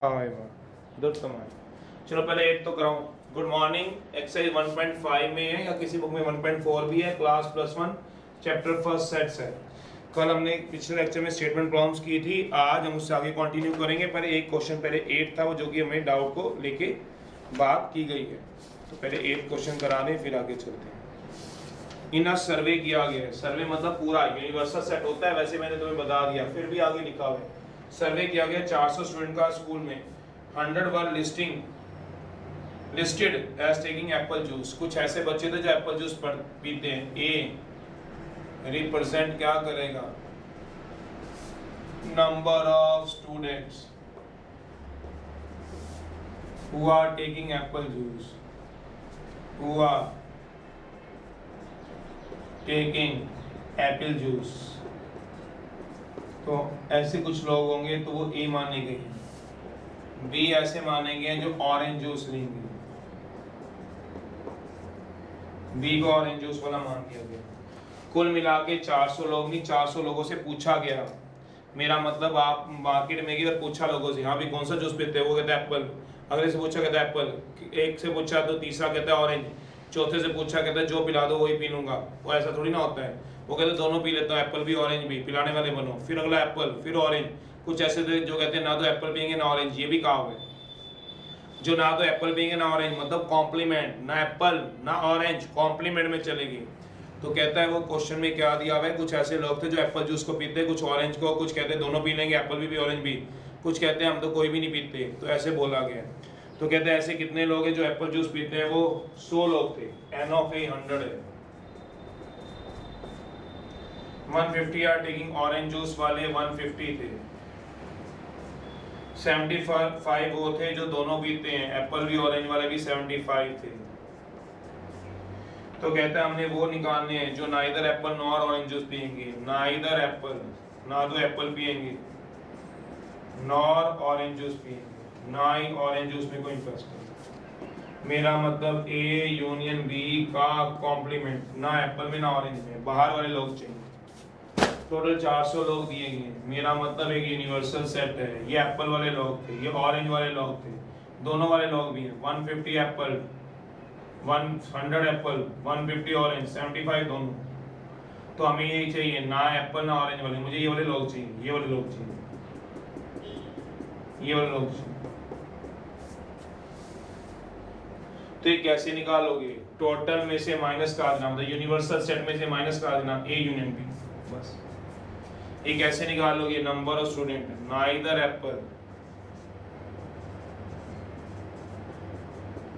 हाय वाह गुड कमाल। चलो पहले 8 तो कराऊं। Good morning. एक्सरसाइज 1.5 में है या किसी बुक में 1.4 भी है। क्लास +1 चैप्टर फर्स्ट सेट्स है। कल हमने पिछले लेक्चर में स्टेटमेंट प्रॉब्लम्स की थी, आज हम उससे आगे कंटिन्यू करेंगे। पर एक क्वेश्चन पहले 8 था वो जो कि हमें डाउट को लेके बात की गई है, तो पहले 8 क्वेश्चन करा दें फिर आगे चलते हैं। इनका सर्वे किया गया है। सर्वे मतलब पूरा यूनिवर्सल सेट होता है, वैसे मैंने तुम्हें बता दिया, फिर भी आगे लिखा हुआ है। सर्वे किया गया 400 स्टूडेंट का स्कूल में। 100 were listed as taking apple juice. कुछ ऐसे बच्चे थे जो एप्पल जूस पीते हैं। ए रिप्रेजेंट क्या करेगा? Number of students who are taking apple juice, who are taking apple juice. तो ऐसे कुछ लोग होंगे तो वो ए माने गए। बी ऐसे मानेंगे जो ऑरेंज जूस लेंगे। बी को ऑरेंज जूस वाला मान दिया गया। कुल मिला के 400 लोग नहीं, 400 लोगों से पूछा गया। मेरा मतलब आप मार्केट में गए और पूछा लोगों से, हाँ भी कौन सा जूस पीते हैं, वो कहता है एप्पल। अगले से पूछा कहता है एप्पल। एक से पूछा तो तीसरा कहता है ऑरेंज। चौथे से पूछा कहता है जो पिला दो वही पी लूंगा। वो ऐसा थोड़ी ना होता है। वो कहते दोनों पी लेता हूँ, एप्पल भी ऑरेंज भी, पिलाने वाले बनो। फिर अगला एप्पल, फिर ऑरेंज। कुछ ऐसे थे जो कहते हैं ना तो एप्पल पियेंगे ना ऑरेंज। ये भी कहा हुआ है जो ना तो एप्पल पियेंगे ना ऑरेंज, मतलब कॉम्प्लीमेंट, ना एप्पल ना ऑरेंज, कॉम्प्लीमेंट में चलेगी। तो कहता है वो क्वेश्चन में क्या दिया हुआ है, कुछ ऐसे लोग थे जो एप्पल जूस को पीते, कुछ ऑरेंज को, कुछ कहते हैं दोनों पी लेंगे, एप्पल भी ऑरेंज भी, कुछ कहते हैं हम तो कोई भी नहीं पीते। तो ऐसे बोला गया। तो कहते हैं ऐसे कितने लोग हैं जो एप्पल जूस पीते हैं? वो 100 लोग थे। एन ऑफ ए 100 है। 150 आर टेकिंग ऑरेंज जूस वाले 150 थे। 75 वो थे जो दोनों पीते हैं, एप्पल भी ऑरेंज वाले भी 75 थे। तो कहता है हमने वो निकालने हैं जो ना इधर एप्पल नॉर ऑरेंज जूस पियेंगे। ना इधर एप्पल, ना तो एप्पल पियेंगे नॉर ऑरेंज जूस पियेंगे, ना ही ऑरेंज जूस में कोई इंटरेस्ट है। मेरा मतलब ए यूनियन बी का कॉम्प्लीमेंट, ना एप्पल में ना ऑरेंज में, बाहर वाले लोग चाहिए। टोटल 400 लोग दिए गए। मेरा मतलब एक यूनिवर्सल सेट है। ये एप्पल वाले लोग थे, ये ऑरेंज वाले लोग थे, दोनों वाले लोग भी हैं। 150 एप्पल, 100 एप्पल, 150 ऑरेंज, 75 दोनों। तो हमें यही चाहिए, ना एप्पल ना ऑरेंज वाले। मुझे ये वाले लोग चाहिए, ये वाले लोग चाहिए, ये वाले लोग चाहिए। तो ये कैसे निकालोगे? टोटल में से माइनस कर देना, मतलब यूनिवर्सल सेट में से माइनस कर देना ए यूनियन बी, बस। ये कैसे निकालोगे? नंबर ऑफ स्टूडेंट, ना इधर एप्पल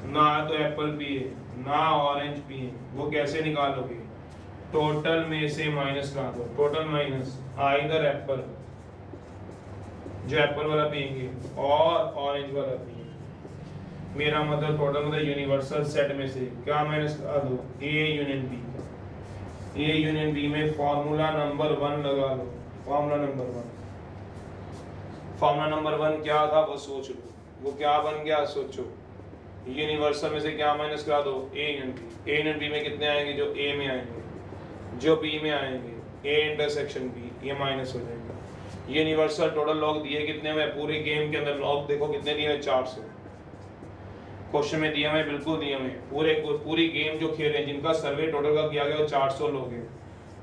ना तो एप्पल पिए ना ऑरेंज पिए, वो कैसे निकालोगे? टोटल में से माइनस कर दो। टोटल माइनस आइदर एप्पल, जो एप्पल वाला पिएंगे, और ऑरेंज वाला पिएंगे। मेरा मतलब टोटल मतलब यूनिवर्सल सेट में से क्या माइनस कर दो? A union B. A union B में फॉर्मूला नंबर 1 लगा लो। फॉर्मूला नंबर 1, फॉर्मूला नंबर 1 क्या था वो सोच लो। वो क्या बन गया सोचो। यूनिवर्सल में से क्या माइनस करा दो? A union B. A union B में कितने आएंगे? जो ए में आएंगे, जो बी में आएंगे, ए इंटरसेक्शन बी, ये माइनस हो जाएगा। यूनिवर्सल टोटल लॉग दिए कितने हुए पूरे गेम के अंदर? लॉग देखो कितने दिए हुए? 400। क्वेश्चन में दिए हुए, बिल्कुल दिए हुए। पूरी गेम जो खेल रहे हैं, जिनका सर्वे टोटल का किया गया वो 400 लोग हैं।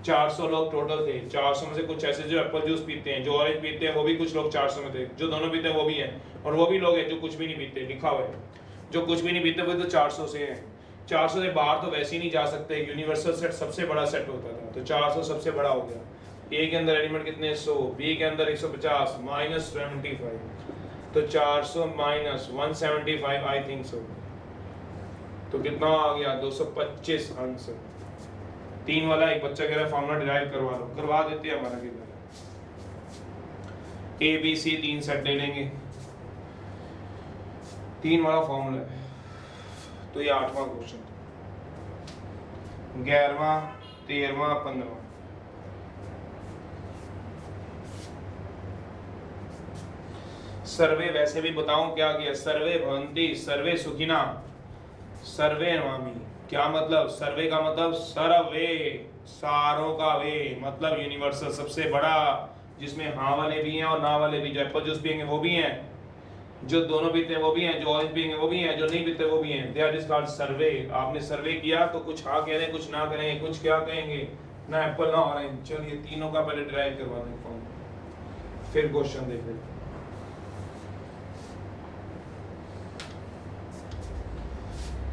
400 लोग टोटल थे। 400 में से कुछ ऐसे जो एप्पल जूस पीते हैं, जो ऑरेंज पीते हैं, वो भी कुछ लोग 400 में थे। जो दोनों पीते हैं वो भी हैं, और वो भी लोग हैं जो कुछ भी नहीं पीते, लिखा हुआ है। जो कुछ भी नहीं पीते वो तो 400 से हैं। 400 से बाहर तो वैसे ही नहीं जा सकते। यूनिवर्सल सेट सबसे बड़ा सेट होता था, तो 400 सबसे बड़ा हो गया। ए के अंदर एलिमेंट कितने? 100, बी के अंदर 150, माइनस 75। तो 400 माइनस 175 आई थिंक सो, तो कितना आ गया? 225 आंसर। 3 वाला एक बच्चा कह रहा है फॉर्मूला डिराइव करवा लो, करवा देते हैं। हमारा किधर ए बी सी 3 सेट ले लेंगे, 3 वाला फॉर्मूला है। तो ये 8वां क्वेश्चन, 11वां, 13वां, 15वां। सर्वे वैसे भी बताऊं क्या किया? सर्वे भवन्ति सर्वे सुखिना सर्वे नमामि। क्या मतलब? सर्वे का मतलब सर्वे, सारों का वे, मतलब यूनिवर्सल सबसे बड़ा, जिसमें हाँ वाले भी हैं और ना वाले भी। जो एप्पल जूस पियेंगे वो भी हैं, जो दोनों पीते हैं वो भी हैं, जो ऑरेंज पियेंगे वो भी हैं, जो नहीं पीते वो भी हैं। दैट इज कॉल्ड सर्वे। आपने सर्वे किया तो कुछ हाँ कह रहे हैं, कुछ ना करेंगे, कुछ क्या कहेंगे, ना एप्पल ना ऑरेंज। चलिए तीनों का पहले ड्राइव करवा दें फॉर्म, फिर क्वेश्चन देख लेते हैं।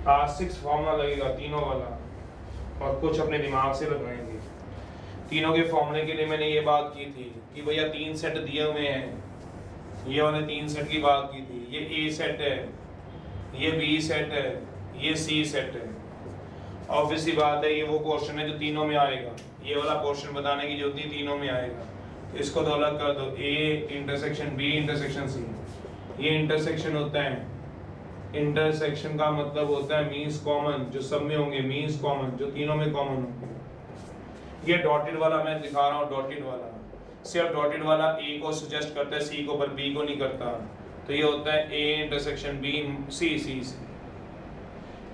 आज 6 फॉर्मूला लगेगा तीनों वाला, और कुछ अपने दिमाग से लगाएंगे। तीनों के फॉर्मूले के लिए मैंने ये बात की थी कि भैया 3 सेट दिए हुए हैं, ये वाले 3 सेट की बात की थी। ये ए सेट है, ये बी सेट है, ये सी सेट है। ऑब्वियस सी बात है, ये वो क्वेश्चन है जो तीनों में आएगा। ये वाला क्वेश्चन बताने की जरूरत नहीं, तीनों में आएगा। तो इसको तो अलग कर दो, A intersection B intersection C. ये इंटरसेक्शन होता है, इंटरसेक्शन का मतलब होता है मीन्स कॉमन, जो सब में होंगे, मीन्स कॉमन जो तीनों में कॉमन होंगे। ये डॉटेड वाला मैं दिखा रहा हूँ, डॉटेड वाला सिर्फ डॉटेड वाला ए को सजेस्ट करता है, सी को, पर बी को नहीं करता। तो ये होता है ए इंटरसेक्शन बी सी, सी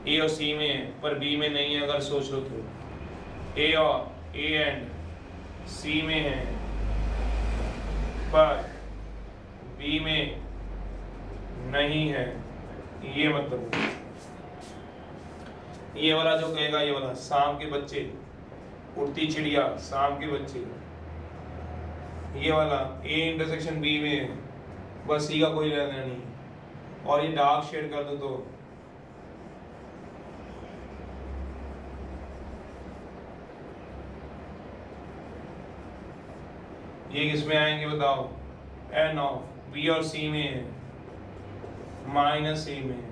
ए और सी में है पर बी में नहीं है। अगर सोच लो तो ए और ए एंड सी में है पर बी में नहीं है, ये मतलब। ये वाला जो कहेगा, ये वाला शाम के बच्चे, उड़ती चिड़िया, शाम के बच्चे, ये वाला ए इंटरसेक्शन बी में है, बस सी का कोई लेना नहीं। और ये डार्क शेड कर दो तो ये किसमें आएंगे बताओ, एन ऑफ बी और सी में है, माइनस ए में।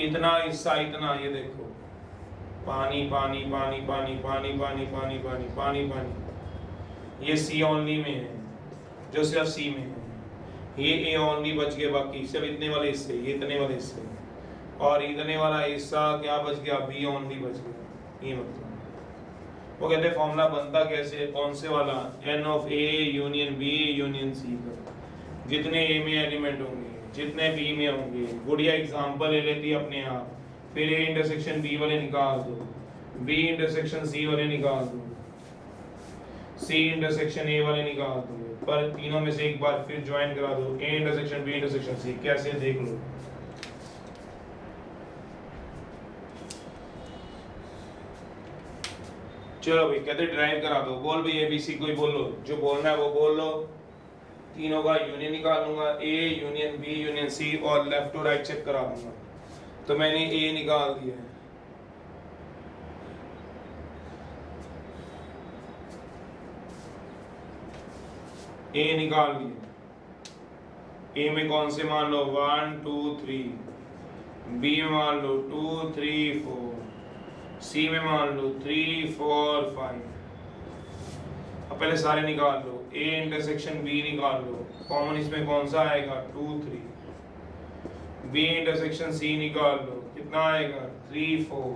इतना हिस्सा इतना, ये देखो पानी पानी पानी पानी पानी पानी पानी पानी पानी पानी। ये सी ओनली में है, जो सिर्फ सी में है। ये ए ओनली बच गए, बाकी सिर्फ इतने वाले हिस्से, ये इतने वाले हिस्से, और इतने वाला हिस्सा क्या बच गया, बी ओनली बच गया। ये मतलब वो कहते हैं फॉर्मूला बनता कैसे, कौन से वाला, N of A union B union C का। जितने ए में एलिमेंट होंगे, जितने बी में होंगे। गुड़िया एग्जांपल ले लेती है अपने आप, फिर ए इंटरसेक्शन बी वाले निकाल दो, बी इंटरसेक्शन सी वाले निकाल दो, सी इंटरसेक्शन ए वाले निकाल दो, पर तीनों में से एक बार फिर ज्वाइन करा दो, A intersection B intersection C. कैसे देख लो, चलो भाई कहते ड्राइव करा दो। बोल भाई एबीसी कोई बोलो, जो बोलना है वो बोल लो। तीनों का यूनियन निकालूंगा, A union B union C, और लेफ्ट टू राइट चेक करा दूंगा। तो मैंने ए निकाल दिया है, ए निकाल लिया। ए में कौन से मान लो, 1 2 3, बी में मान लो 2 3 4, सी में मान लो 3 4 5। अब पहले सारे निकाल लो, ए इंटरसेक्शन बी निकाल लो, कॉमन इसमें कौन सा आएगा 2 3। बी इंटरसेक्शन सी निकाल लो, कितना आएगा 3 4।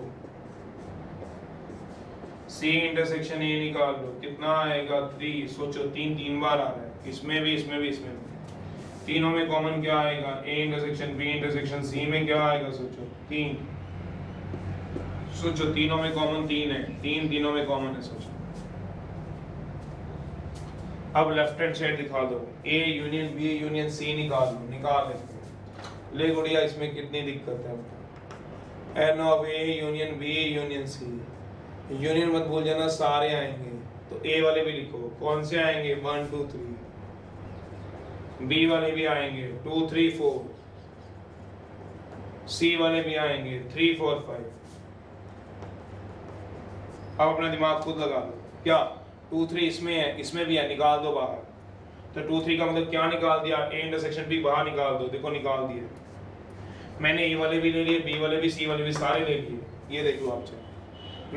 सी इंटरसेक्शन ए निकाल लो, कितना आएगा 3। सोचो 3 3 बार आ रहा है, इसमें भी इसमें भी इसमें भी। तीनों में कॉमन क्या आएगा, A intersection B intersection C में क्या आएगा, सोचो 3। सोचो तीनों में कॉमन 3 है, 3 तीनों में कॉमन है, सोचो। अब लेफ्ट हैंड साइड दिखा दो, A union B union C निकाल लो, निकाल ले गुड़िया। इसमें कितनी दिक्कत है, N of A union B union C. Union मत भूल जाना, सारे आएंगे। तो ए वाले भी लिखो, कौन से आएंगे 1 2 3। बी वाले भी आएंगे 2 3 4। सी वाले भी आएंगे 3 4 5। अब अपना दिमाग खुद लगा लो, क्या 2 3 इसमें है, इसमें भी है, निकाल दो बाहर। तो 2 3 का मतलब क्या निकाल दिया, ए इंटरसेक्शन बी बाहर निकाल दो, देखो निकाल दिए। मैंने ए वाले भी ले लिए, बी वाले भी, सी वाले भी, सारे ले लिए। ये देख लो आप चाहे,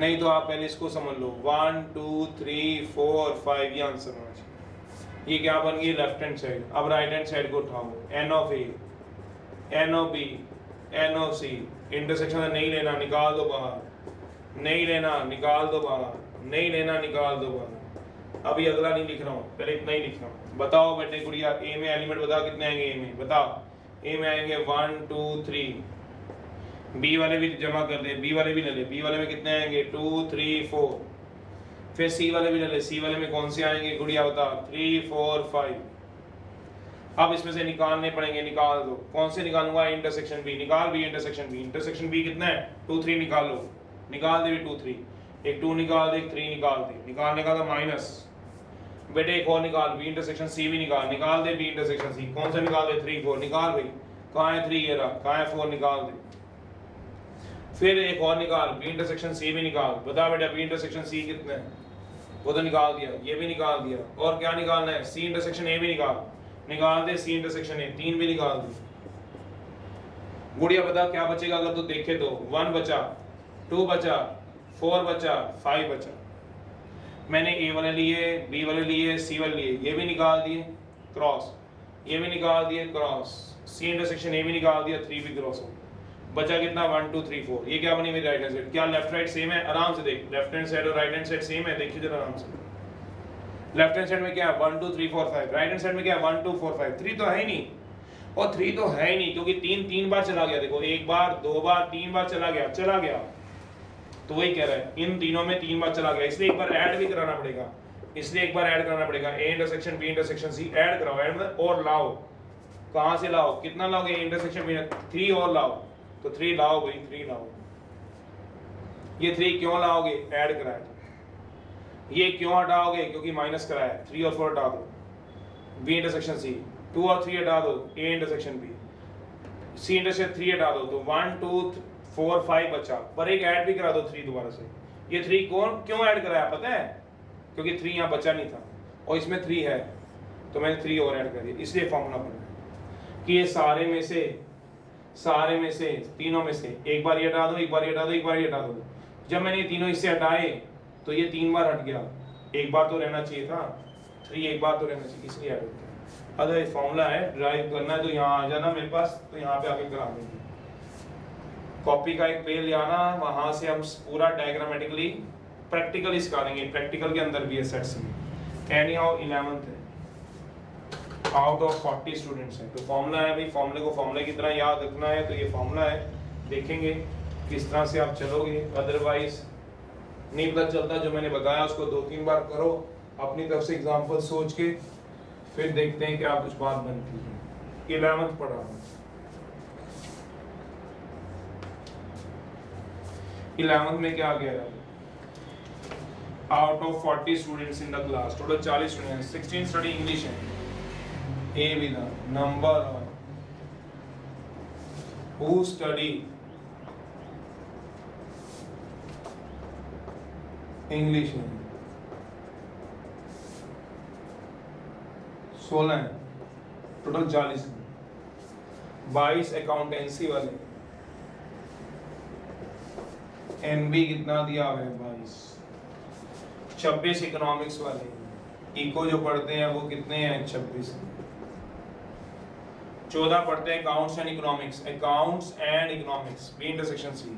नहीं तो आप पहले इसको समझ लो, 1 2 3 4 5, ये आंसर होना चाहिए। ये क्या बन गई, लेफ्ट हैंड साइड। अब राइट हैंड साइड को उठाओ, n of A, N of B, n of C. Intersection नहीं लेना, निकाल दो बाहर। नहीं लेना, निकाल दो बाहर। नहीं लेना, निकाल दो बाहर। अभी अगला नहीं लिख रहा हूँ, पहले इतना ही लिख रहा हूँ। बताओ बेटे गुड़िया, ए में एलिमेंट बताओ कितने आएंगे, ए में बताओ। ए में आएंगे 1 2 3। बी वाले भी जमा कर दे, बी वाले भी ले ले। बी वाले में कितने आएंगे 2 3 4। फिर सी वाले भी ले ले, सी वाले में कौन से आएंगे गुड़िया बता, 3 4 5। अब इसमें से निकालने पड़ेंगे, निकाल दो। कौन से निकालूंगा? ए इंटरसेक्शन बी, निकाल B intersection B. Intersection B कितना है? 2 3 निकाल लो, निकाल दे 2 3, एक 2 निकाल दे, एक 3 निकाल दे, निकालने का तो माइनस बेटे एक और निकाल, बी इंटरसेक्शन सी भी निकाल दे बी इंटरसेक्शन सी। कौन सा निकाल दे? 3 4 निकाल भाई, कहाँ है 3? ये रहा, कहाँ है 4? निकाल दे। फिर एक और निकाल, बी इंटरसेक्शन सी भी निकाल, बता बेटा बी इंटरसेक्शन सी कितना है? वो तो निकाल दिया, ये भी निकाल दिया, और क्या निकालना है? सी इंटरसेक्शन ए भी निकाल दे, सी इंटरसेक्शन ए 3 भी निकाल दे। गुड़िया बता क्या बचेगा अगर तू देखे तो? 1 बचा, 2 बचा, 4 बचा, 5 बचा। मैंने ए वाले लिए, बी वाले लिए, सी वाले लिए, ये भी निकाल दिए क्रॉस, ये भी निकाल दिए क्रॉस, सी इंटरसेक्शन ए भी निकाल दिया, 3 भी क्रॉस हो। बचा कितना? 1 2 3 4। ये क्या बनी मेरी राइट हैंड साइड? क्या लेफ्ट राइट सेम है? आराम से देख, लेफ्ट हैंड साइड और राइट हैंड साइड सेम है, देखिए जरा आराम से। लेफ्ट हैंड साइड में क्या है? 1 2 3 4 5, राइट हैंड साइड में क्या है? 1 2 4 5। 3 तो है ही नहीं, और 3 तो है ही नहीं, क्योंकि 3 बार चला गया। देखो 1 बार 2 बार 3 बार चला गया, तो वही कह रहा है इन तीनों में 3 बार चला गया, इसलिए एक बार ऐड भी कराना पड़ेगा, A intersection B intersection C add कराओ, ऐड में और लाओ। कहां से लाओ? कितना लाओगे? ए इंटरसेक्शन बी, 3 और लाओ, तो 3 लाओ भाई, 3 लाओ। ये 3 क्यों लाओगे? ऐड कराया। ये क्यों हटाओगे? क्योंकि माइनस कराया। 3 और 4 हटा दो, बी इंटरसेक्शन सी, 2 और 3 हटा दो, A intersection B, C intersection 3 हटा दो, तो 1 2 4 5 बचा, पर एक ऐड भी करा दो 3 दोबारा से। ये 3 कौन क्यों ऐड कराया पता है? क्योंकि 3 यहाँ बचा नहीं था, और इसमें 3 है, तो मैंने 3 और ऐड कर दिया, इसलिए फॉर्मूला बना कि ये सारे में से तीनों में से एक बार ये हटा दो, एक बार ये हटा दो, एक बार ये हटा दो। जब मैंने ये तीनों इससे हटाए तो ये 3 बार हट गया, एक बार तो रहना चाहिए था, 3 एक बार तो रहना चाहिए, इसलिए ऐड होता है। अगर ये फॉर्मूला है, ड्राइव करना है तो यहाँ आ जाना मेरे पास, तो यहाँ पे आके करा देंगे। कॉपी का एक पेज ले आना, वहां से हम पूरा डायग्रामेटिकली प्रैक्टिकली सिखा देंगे। प्रैक्टिकल के अंदर भी है सेट्स में। एनी हाउ 11th है, आउट ऑफ 40 स्टूडेंट्स हैं, तो फॉर्मूला है भाई, फॉर्मूले को फॉर्मूले की तरह याद रखना है, तो ये फॉर्मूला है, देखेंगे किस तरह से आप चलोगे, अदरवाइज नहीं पता चलता। जो मैंने बताया उसको 2-3 बार करो अपनी तरफ से एग्जांपल सोच के, फिर देखते हैं कि आप कुछ बात बनती है। 11th पढ़ा, 11th में क्या कह रहा है? Out of 40 students in the class, total 40 students, 16 study English है। A with the number of who study English है 16 है, टोटल 40 है। 22 अकाउंटेंसी वाले, NB कितना दिया हुआ है? 22। 26 इकोनॉमिक्स वाले, इको जो पढ़ते हैं वो कितने हैं? 26। 14 पढ़ते हैं accounts and economics, B intersection C,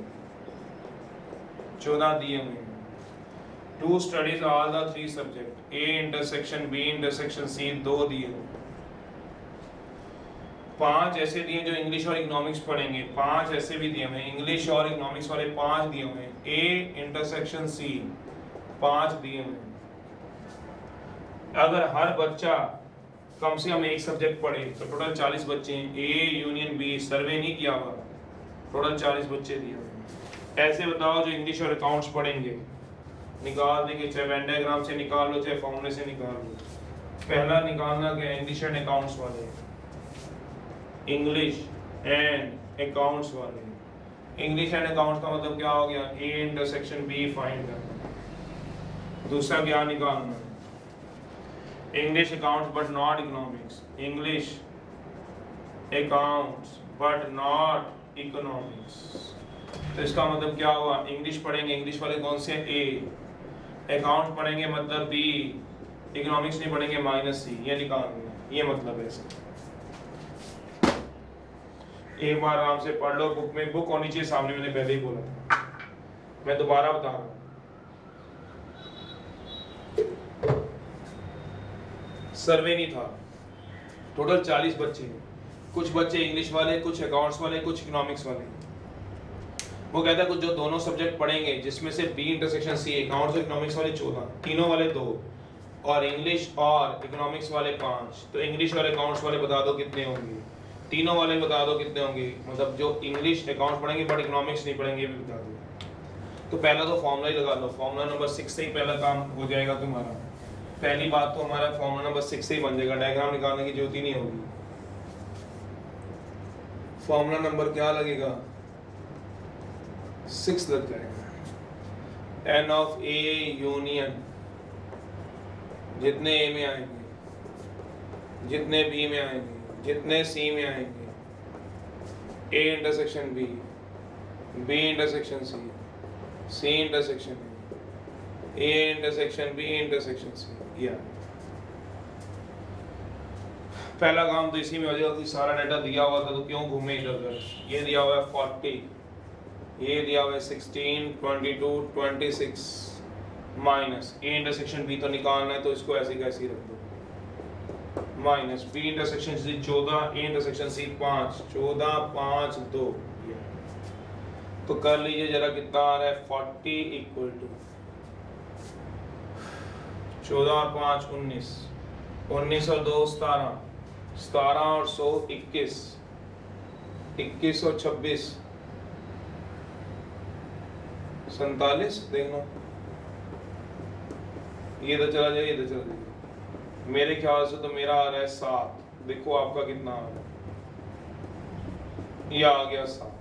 14 दिए हुए। 2 studies all the 3 subject, A intersection B intersection C 2 दिए। 5 ऐसे दिए जो इंग्लिश और इकोनॉमिक्स पढ़ेंगे, 5 ऐसे भी दिए हुए, इंग्लिश और इकोनॉमिक्स वाले 5 दिए हुए, ए इंटरसेक्शन सी 5 दिए हुए। अगर हर बच्चा कम से कम एक सब्जेक्ट पढ़े तो टोटल 40 बच्चे हैं। ए यूनियन बी सर्वे नहीं किया हुआ, टोटल 40 बच्चे दिए हुए। ऐसे बताओ जो इंग्लिश और अकाउंट्स पढ़ेंगे, निकाल देंगे, चाहे वेन डायग्राम से निकाल लो, चाहे फॉर्मूले से निकाल लो। पहला निकालना क्या है? इंग्लिश एंड अकाउंट्स वाले, इंग्लिश एंड अकाउंट्स वाले। इंग्लिश एंड अकाउंट्स का मतलब क्या हो गया? ए इंटरसेक्शन बी फाइंड करना। दूसरा क्या निकालना? English accounts but not economics, English accounts but not economics। तो इसका मतलब क्या हुआ? इंग्लिश पढ़ेंगे, इंग्लिश वाले कौन से? ए। अकाउंट पढ़ेंगे मतलब बी, इकोनॉमिक्स नहीं पढ़ेंगे -C। ये निकालना, ये मतलब है इसका। एक बार आराम से पढ़ लो, बुक में बुक होनी चाहिए सामने, मैंने पहले ही बोला था, मैं दोबारा बता रहा हूँ। सर्वे नहीं था, टोटल 40 बच्चे, कुछ बच्चे इंग्लिश वाले, कुछ अकाउंट्स वाले, कुछ इकोनॉमिक्स वाले। वो कहता है कुछ जो दोनों सब्जेक्ट पढ़ेंगे, जिसमें से बी इंटरसेक्शन सी, अकाउंट्स और इकोनॉमिक्स वाले 14, तीनों वाले 2, और इंग्लिश और इकोनॉमिक्स वाले 5, तो इंग्लिश और अकाउंट्स वाले बता दो कितने होंगे, तीनों वाले बता दो कितने होंगे, मतलब जो इंग्लिश अकाउंट्स पढ़ेंगे बट इकोनॉमिक्स नहीं पढ़ेंगे भी बता दो। तो पहला तो फॉर्मूला ही लगा लो, फॉर्मूला नंबर 6 से ही पहला काम हो जाएगा तुम्हारा। पहली बात तो हमारा फॉर्मूला नंबर 6 से ही बन जाएगा, डायग्राम निकालने की जरूरत ही नहीं होगी। फॉर्मूला नंबर क्या लगेगा, 6 लग जाएगा। एन ऑफ ए यूनियन, जितने ए में आएंगे, जितने बी में आएंगे, जितने सी में आएंगे, A intersection B, B intersection C, C intersection A intersection B intersection C. या पहला काम तो इसी में हो जाएगा कि सारा डाटा दिया हुआ था तो क्यों घूमे इधर उधर। ये दिया हुआ है 40, ये दिया हुआ है 16, 22, 26 माइनस ए इंटरसेक्शन बी तो निकालना है, तो इसको ऐसे कैसे रख दो, minus B intersection C 14, A intersection C 5, 14 5 2। तो कर लीजिए जरा कितना आ रहा है, 40 इक्वल टू 14 और 5 19, 19 और 2 17, 17 और 100 21, 21 और 26 47। देखना ये तो चला जाए, ये तो चला जाए। मेरे ख्याल से तो मेरा आ रहा है 7, देखो आपका कितना आ रहा है, ये आ गया 7।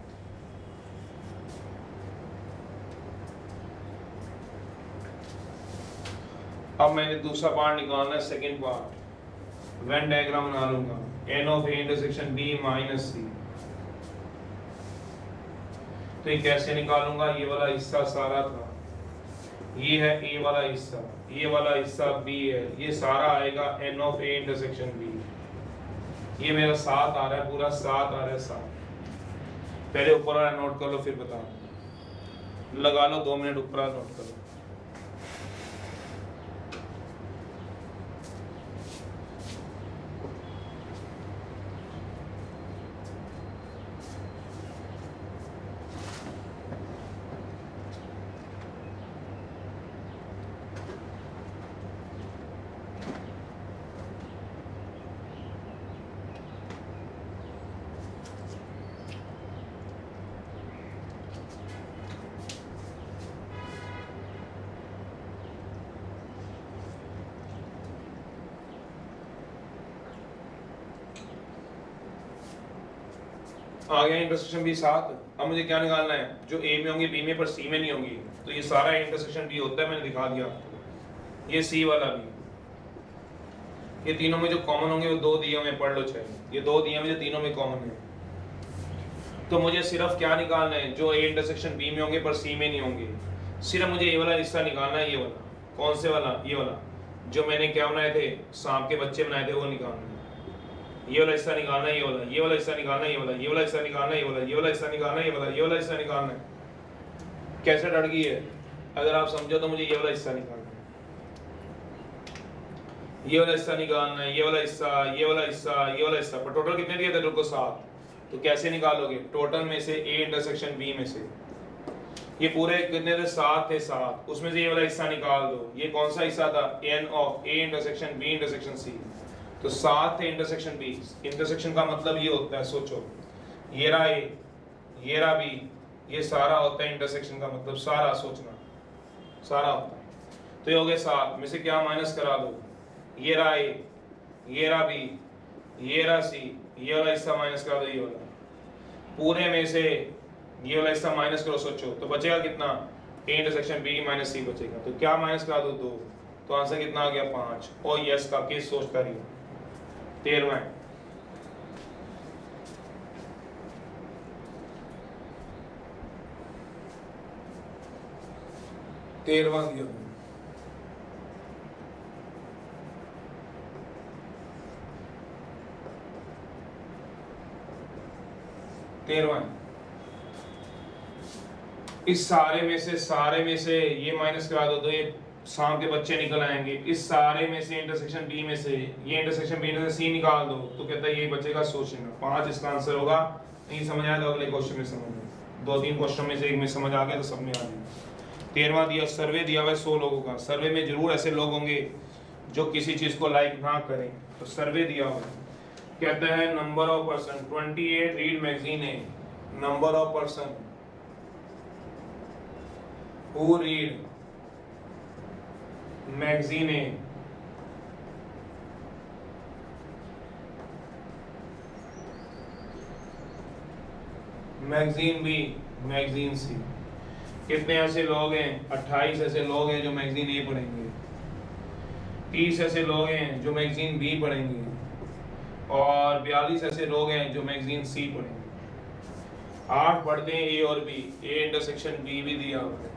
अब मैंने दूसरा पार्ट निकालना है, सेकंड पार्ट। वेन डायग्राम बना लूंगा, N of A intersection B minus C. तो ये कैसे निकालूंगा, ये वाला हिस्सा सारा था, ये है ए वाला हिस्सा, ये वाला हिस्सा बी है, ये सारा आएगा n of A intersection B. ये मेरा 7 आ रहा है, पूरा 7 आ रहा है 7। पहले ऊपर वाला नोट कर लो फिर बता, लगा लो 2 मिनट ऊपर वाला नोट कर लो। आ गया इंटरसेक्शन बी 7। अब मुझे क्या निकालना है, जो ए में होंगी बी में पर सी में नहीं होंगी, तो ये सारा इंटरसेक्शन बी होता है, मैंने दिखा दिया। ये सी वाला भी, ये तीनों में जो कॉमन होंगे वो 2 दिए हुए पढ़ लो चाहे, ये 2 दिए हुए जो तीनों में कॉमन है। तो मुझे सिर्फ क्या निकालना है, जो ए इंटरसेक्शन बी में होंगे पर सी में नहीं होंगे, सिर्फ मुझे ये वाला हिस्सा निकालना है। ये वाला कौन से वाला, ये वाला जो मैंने क्या बनाए थे, सांप के बच्चे बनाए थे, वो निकालना है। ये वाला हिस्सा निकालना है, ये वाला, ये वाला हिस्सा निकालना है, ये वाला, ये वाला हिस्सा निकालना है, ये वाला, ये वाला हिस्सा निकालना है, ये वाला, ये वाला हिस्सा निकालना है। कैसे डट गई है, अगर आप समझो तो मुझे ये वाला हिस्सा निकालना है, ये वाला हिस्सा निकालना है, ये वाला हिस्सा, ये वाला हिस्सा, ये वाला हिस्सा। पर टोटल कितने दिए थे तुमको, 7। तो कैसे निकालोगे, टोटल में से ए इंटरसेक्शन बी में से ये पूरे कितने थे, 7 थे, 7 उसमें से ये वाला हिस्सा निकाल दो। ये कौन सा हिस्सा था, n of A intersection B intersection C. तो 7 थे इंटरसेक्शन बी। इंटरसेक्शन का मतलब ये होता है, सोचो, ये रहा ए, ये रहा बी, ये सारा होता है इंटरसेक्शन का मतलब, सारा सोचना, सारा होता है। तो ये हो गए 7 में से क्या माइनस करा दो, ये रहा ए, ये रहा बी, ये रहा सी, ये वाला हिस्सा माइनस करा दो, ये वाला पूरे में से ये वाला हिस्सा माइनस करो, सोचो तो बचेगा कितना, ए इंटरसेक्शन बी माइनस सी बचेगा। तो क्या माइनस करा दो, 2। तो आंसर कितना आ गया, 5। और यस का केस सोचता रही 13वां 13वां दिया 13वां। इस सारे में से ये माइनस करा दो तो ये सांप के बच्चे निकल आएंगे। इस सारे में से इंटरसेक्शन बी में से ये इंटरसेक्शन बी में से सी निकाल दो तो कहता है ये बचेगा सोचना। 5 इसका आंसर होगा। नहीं समझ आया तो अगले क्वेश्चन में समझ, 2-3 क्वेश्चन में से एक में समझ आ गया तो सब में आ गया। 13वां दिया, सर्वे दिया हुआ है 100 लोगों का। सर्वे में जरूर ऐसे लोग होंगे जो किसी चीज को लाइक ना करें। तो सर्वे दिया हुआ है, कहता है number of person 28 read magazine है, number of person who read magazine है मैगजीन बी मैगजीन सी। कितने ऐसे लोग हैं? 28 ऐसे लोग हैं जो मैगजीन ए पढ़ेंगे, 30 ऐसे लोग हैं जो मैगजीन बी पढ़ेंगे, और 42 ऐसे लोग हैं जो मैगजीन सी पढ़ेंगे। 8 पढ़ते हैं ए और बी, ए इंटरसेक्शन बी भी दिया हुआ है।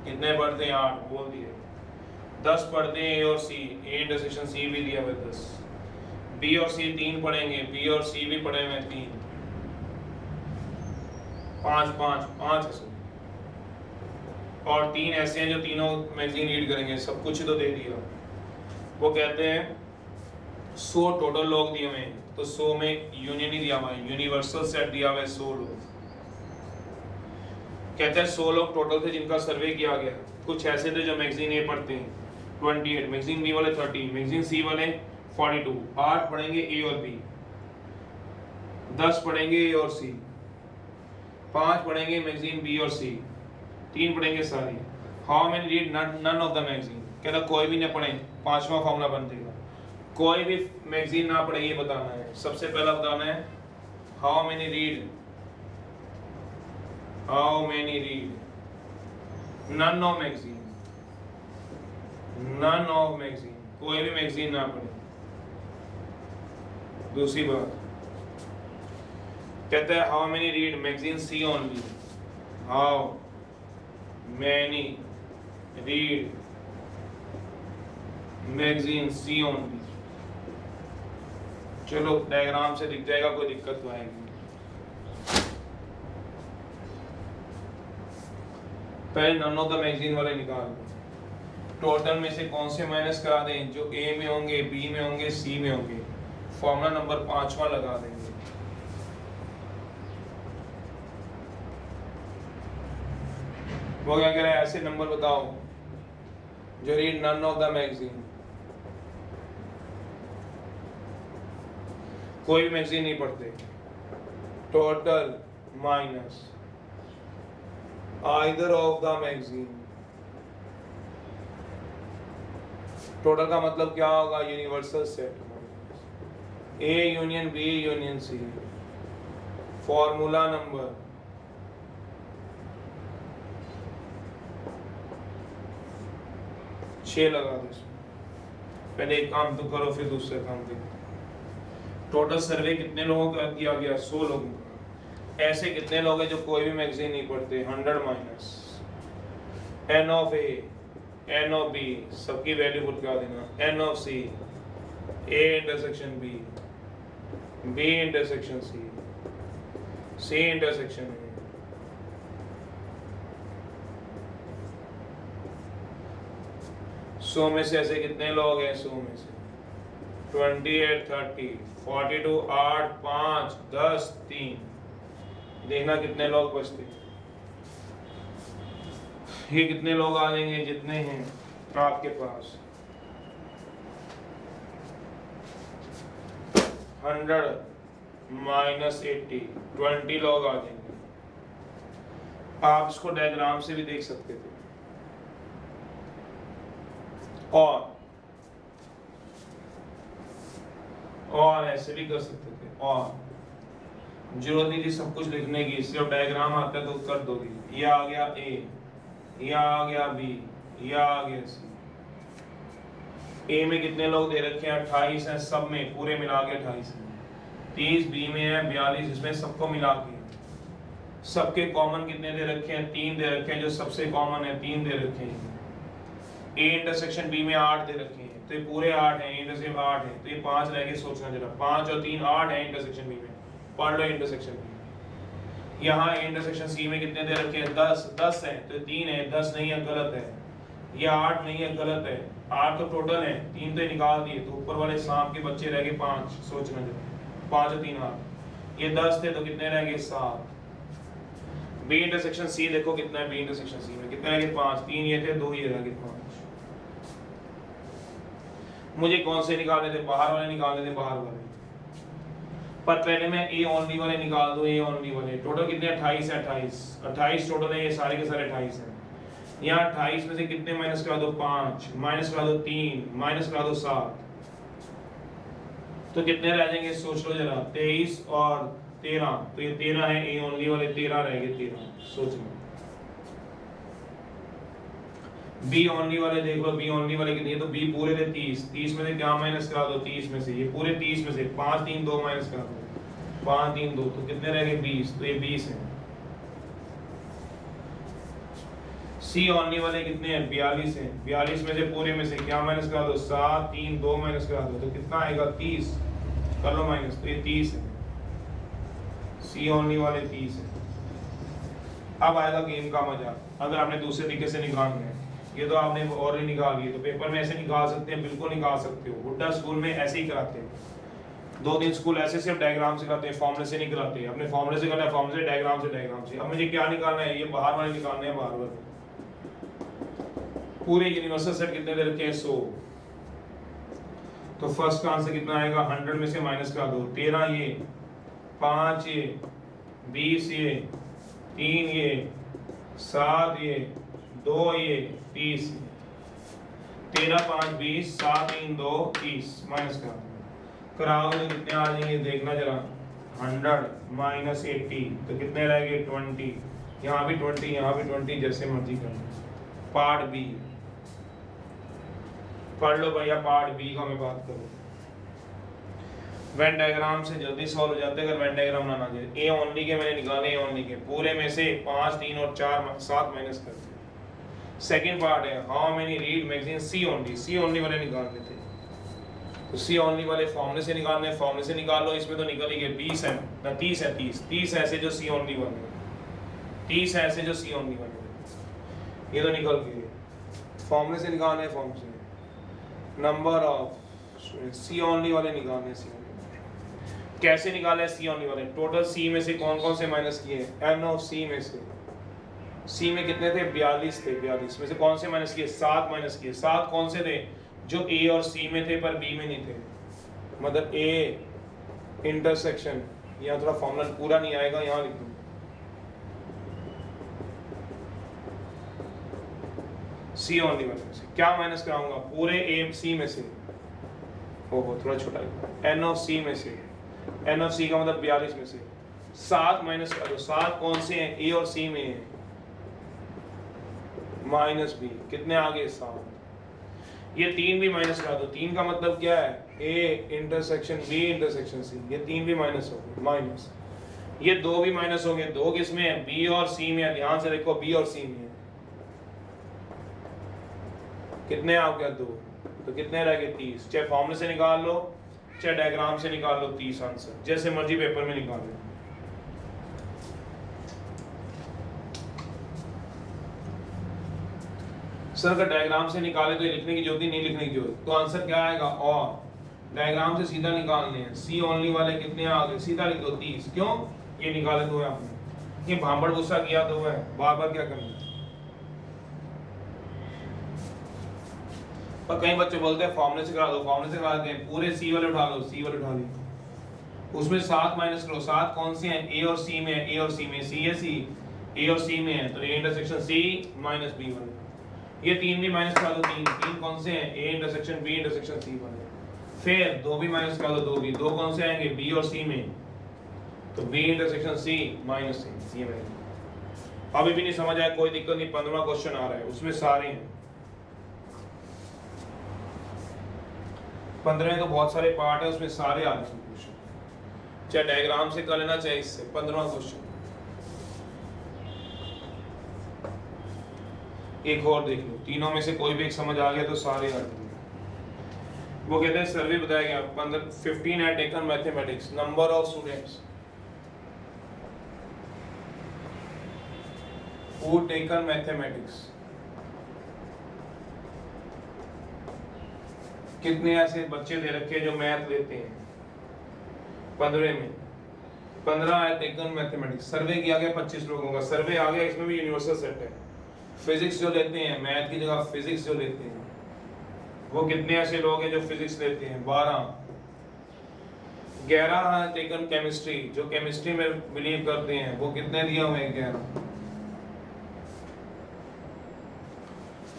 कितने पढ़ते हैं? 8 बोल दिए। 10 पढ़ते हैं ए और सी, ए इंटरसेक्शन सी भी दिया हुआ है 10। बी और सी 3 पढ़ेंगे, बी और सी भी पढ़े हुए 3। 5 ऐसे, और 3 ऐसे हैं जो तीनों मैगजीन रीड करेंगे। सब कुछ तो दे दिया। वो कहते हैं 100 टोटल लोग दिए हुए हैं, तो 100 में यूनियन ही दिया हुआ है, यूनिवर्सल सेट दिया हुआ है 100 लोग। कहते हैं 100 लोग टोटल थे जिनका सर्वे किया गया। कुछ ऐसे थे जो मैगजीन ए पढ़ते हैं 28, मैगजीन बी वाले 30, मैगजीन सी वाले 42। 8 पढ़ेंगे ए और बी, 10 पढ़ेंगे ए और सी, 5 पढ़ेंगे मैगजीन बी और सी, 3 पढ़ेंगे सारी। How many read none of the magazine? कहता कोई भी ना पढ़े, 5वां फॉर्मूला बन जाएगा। कोई भी मैगजीन ना पढ़े ये बताना है। सबसे पहला बताना है how many read none of magazine, none of magazine, कोई भी मैगजीन ना पढ़े। दूसरी बात कहता है how many read magazine C only, how many read magazine C only. चलो डायग्राम से दिख जाएगा, कोई दिक्कत तो आएगी। पहले नन ऑफ द मैगजीन वाले निकाल दो। टोटल में से कौन से माइनस करा दें? जो ए में होंगे, बी में होंगे, सी में होंगे। फॉर्मूला नंबर 5वां लगा देंगे। वो क्या कह रहा है? ऐसे नंबर बताओ जो read none of the magazine, कोई भी मैगजीन नहीं पढ़ते। Total minus either of the magazine. Total का मतलब क्या होगा? Universal set. A union B union C. Formula number छह लगा दो। पहले एक काम तो करो, फिर दूसरा काम देखो। टोटल सर्वे कितने लोगों का किया गया? 100 लोगों का। ऐसे कितने लोग हैं जो कोई भी मैगजीन नहीं पढ़ते? 100 minus N of A, N of B, सबकी वैल्यू पुट कर देना। N of C, A intersection B, B intersection C, C intersection A. सौ में से ऐसे कितने लोग हैं? 100 में से 28, 30, 42, 8, 5, 10, 3। देखना कितने लोग बचते हैं। ये कितने लोग आ जाएंगे? जितने हैं आपके पास 100 माइनस 80, 20 लोग आ जाएंगे। आप इसको डायग्राम से भी देख सकते थे, और ऐसे भी कर सकते थे। और जरूरत नहीं थी सब कुछ लिखने की, सिर्फ डायग्राम आता है तो कर दोगे। ये आ गया ए, ये आ गया बी, ये आ गया सी। ए में कितने लोग दे रखे हैं? 28 हैं, सब में पूरे मिला के 28 हैं। 30 बी में है, 42 इसमें, सबको मिला के। सबके कॉमन कितने दे रखे हैं? 3 दे रखे हैं, जो सबसे कॉमन है 3 दे रखे हैं। ए इंटरसेक्शन बी में 8 दे रखे हैं, तो ये पूरे 8 हैं, इंटरसेक्शन 8 है, तो ये 5 रह गए। सोचना जरा, 5 और 3 8 है इंटरसेक्शन बी में। पढ़ लो इंटरसेक्शन बी। यहाँ इंटरसेक्शन सी में कितने दे रखे हैं? 10 है, तो 3 है, 10 नहीं है, गलत है। ये 8 नहीं है, गलत है। 8 तो टोटल है, 3 तो निकाल दिए, तो ऊपर वाले सांप के बच्चे रह गए 5। सोचना जरा, 5 और 3 8। ये 10 थे, तो कितने रह गए? 7। बी इंटरसेक्शन सी देखो कितना है? बी इंटरसेक्शन सी में कितने रह गए? 5। 3 ये थे, 2 ये रह गए 5। मुझे कौन से निकालने थे, बाहर वाले निकालने थे, बाहर वाले। पर पहले मैं ए ओनली वाले निकाल दूं, ए ओनली वाले। टोटल कितने 28 है, 28 टोटल है, ये सारे के सारे 28 हैं। यहाँ 28 में से कितने माइनस करा दो, 5 माइनस करा दो, 3 माइनस करा दो, 7, तो कितने रह जाएंगे सोच लो जरा, 23 और 13, तो ये 13 है ए ओनली वाले, 13 रह गए, 13 सोच लो। बी ओनली वाले देख लो, बी ओनली वाले कितने, तो बी पूरे थे 30 में से क्या माइनस करा दो, 30 में से, ये पूरे 30 में से 5 3 2 माइनस करा दो, 5 3 2, तो कितने रह गए 20, तो ये 20 है। सी ओनली वाले कितने हैं, 42 हैं, 42 में से पूरे में से क्या माइनस करा दो, 7 3 2 माइनस करा दो, तो कितना आएगा 30, कर लो माइनस, तो ये 30 है। सी ओनली वाले 30 है। अब आएगा गेम का मजा, अगर आपने दूसरे तरीके से निकालना है। ये तो आपने और ही निकाल लिए, तो पेपर में ऐसे निकाल सकते हैं, बिल्कुल निकाल सकते हो। हुड्डा स्कूल में ऐसे ही कराते हैं, 2 दिन स्कूल ऐसे सिर्फ डायग्राम से कराते हैं, फॉर्मूले से नहीं कराते। अपने फॉर्मूले से करना है, फॉर्मूले से, डायग्राम से, डायग्राम से। अब मुझे क्या निकालना है, ये बाहर वाले निकालने हैं, बाहर वाले। पूरे यूनिवर्सल सेट कितने दे रखे हैं, 100, तो फर्स्ट का आंसर कितना आएगा, 100 में से माइनस करा दो, 13 ये, 5 ये, 20 ये, 3 ये, 7 ये, 2 ये, 30, 13 5 20, 7 3 2 30, माइनस कराओगे तो कितने आ जाएंगे देखना जरा, 100 माइनस 80, तो कितने रह गए 20, यहाँ भी 20, यहाँ भी 20, जैसे मर्जी कर लो। पार्ट बी पढ़ लो भैया, पार्ट बी का मैं बात करूँ। वेन डायग्राम से जल्दी सॉल्व हो जाते हैं, अगर वेन डायग्राम ना जाए। ए ओनली के मैंने निकाले, ए ओनली के पूरे में से 5 3 और 4 7 माइनस करते हैं। सेकंड पार्ट है how many read magazine, C only, C only वाले निकालने थे, तो सी ओनली वाले फॉर्मूले से निकालने, फॉर्मूले से निकाल लो। इसमें तो निकल ही गए 20 है ना, 30 है, 30 ऐसे जो सी ओनली वाले, 30 ऐसे जो सी ओनली वाले, ये तो निकल गए। फॉर्मूले से निकालने, फॉर्मूले से नंबर ऑफ सी ओनली वाले निकालने, सी ओनली कैसे निकाले, सी ओनली वाले टोटल सी में से कौन कौन से माइनस किए, एन ऑफ सी में से, सी में कितने थे 42 थे, 42 में से कौन से माइनस किए, 7 माइनस किए। 7 कौन से थे, जो ए और सी में थे पर बी में नहीं थे, मतलब ए इंटरसेक्शन, यहाँ थोड़ा फॉर्मूला पूरा नहीं आएगा, यहाँ लिख दूँ, सी ओनली वाले में से क्या माइनस कराऊंगा, पूरे ए सी में से, ओहो थोड़ा छोटा है, एन ऑफ सी में से, एन ऑफ सी का मतलब 42 में से 7 माइनस कर दो। 7 कौन से हैं, ए और सी में है, माइनस बी, कितने आ गए 7। ये 3 भी माइनस करा दो, 3 का मतलब क्या है, A intersection B intersection C, ये 3 भी माइनस हो गए, माइनस ये 2 भी माइनस हो गए। 2 किस में है, बी और सी में है, ध्यान से देखो बी और सी में है, कितने आ गया 2, तो कितने रह गए 30। चाहे फॉर्मूले से निकाल लो, चाहे डायग्राम से निकाल लो, 30 आंसर, जैसे मर्जी पेपर में निकाल लो। सर अगर डायग्राम से निकाले तो लिखने की जरूरत नहीं, लिखने की जरूरत, तो आंसर क्या आएगा, और डायग्राम से सीधा निकालने हैं। सी ओनली वाले कितने आ गए, सीधा लिख दो 30, क्यों, ये निकाले तो है आपने, ये भांबड़ गुस्सा किया तो है, बार बार क्या करना। पर कई बच्चे बोलते हैं फॉर्मूले से करा दो, फॉर्मूले से करा देते हैं, पूरे सी वाले उठा लो, सी वाले उठा लो, उसमें 7 माइनस करो। 7 कौन से हैं, ए और सी में है, ए और सी में, सी है सी, ए और सी में है, तो A intersection C minus B वाले, ये 3 भी माइनस करा दो, 3 कौन से हैं, A intersection B intersection C वाले। फिर 2 भी माइनस करा दो, 2 भी, 2 कौन से आएंगे, बी और सी में, तो बी इंटरसेक्शन सी माइनस सी, ये मैंने अभी भी नहीं समझ आया, कोई दिक्कत नहीं, 15वां क्वेश्चन आ रहा है, उसमें सारे हैं, 15 तो बहुत सारे पार्ट है, उसमें सारे आ रहे हैं क्वेश्चन, चाहे डायग्राम से कर लेना, चाहे इससे। 15वां क्वेश्चन एक और देख लो, तीनों में से कोई भी एक समझ आ गया तो सारे आ गए। वो कहते हैं सर्वे बताया गया, 15 had taken mathematics, number of students who taken mathematics, कितने ऐसे बच्चे दे रखे जो मैथ लेते हैं, 15 में 15 है टेकन मैथमेटिक्स। सर्वे किया गया 25 लोगों का, सर्वे आ गया, इसमें भी यूनिवर्सल सेट है। फिजिक्स जो लेते हैं, मैथ की जगह फिजिक्स जो लेते हैं वो कितने ऐसे लोग हैं जो फिजिक्स लेते हैं? 12। 11 है टेकन केमिस्ट्री, जो केमिस्ट्री में बिलीव करते हैं, वो कितने दिए हुए हैं? 11।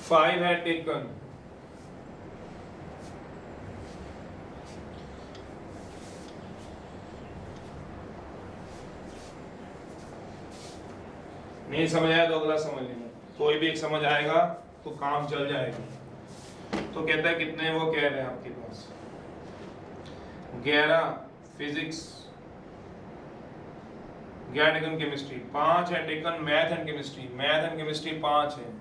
5 है टेकन नहीं समझ आया तो अगला समझ लेना, कोई भी एक समझ आएगा तो काम चल जाएगा। तो कहता है कितने वो कह रहे हैं आपके पास? 11 फिजिक्स, 11 टेकन केमिस्ट्री, 5 है taken math and chemistry, math and chemistry 5 है।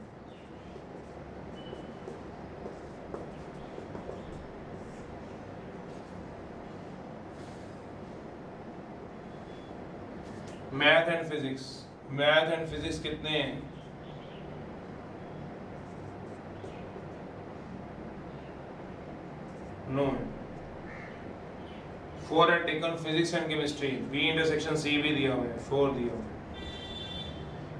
Math and physics, math and physics कितने हैं? 9। 4 है taken physics and chemistry, B intersection C भी दिया हुआ है, 4 दिया हुआ है।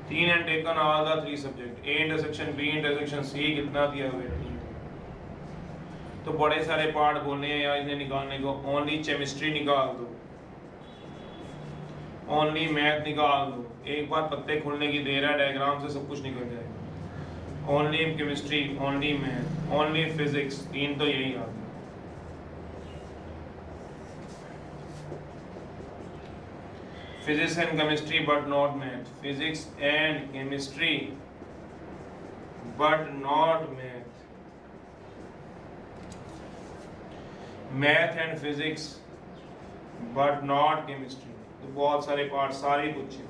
3 है taken all the 3 subject, A intersection B intersection C, कितना दिया हुआ है? 3। तो बड़े सारे पार्ट बोलने हैं या इन्हें निकालने को, ओनली केमिस्ट्री निकाल दो, ओनली मैथ निकाल दो, एक बार पत्ते खुलने की देर है, डायग्राम से सब कुछ निकल जाएगा। Only chemistry, only math, only physics, 3 तो यही आ गया। Physics and chemistry but not math, physics and chemistry but not math, math and physics but not chemistry. तो बहुत सारे पार्ट सारे पूछे,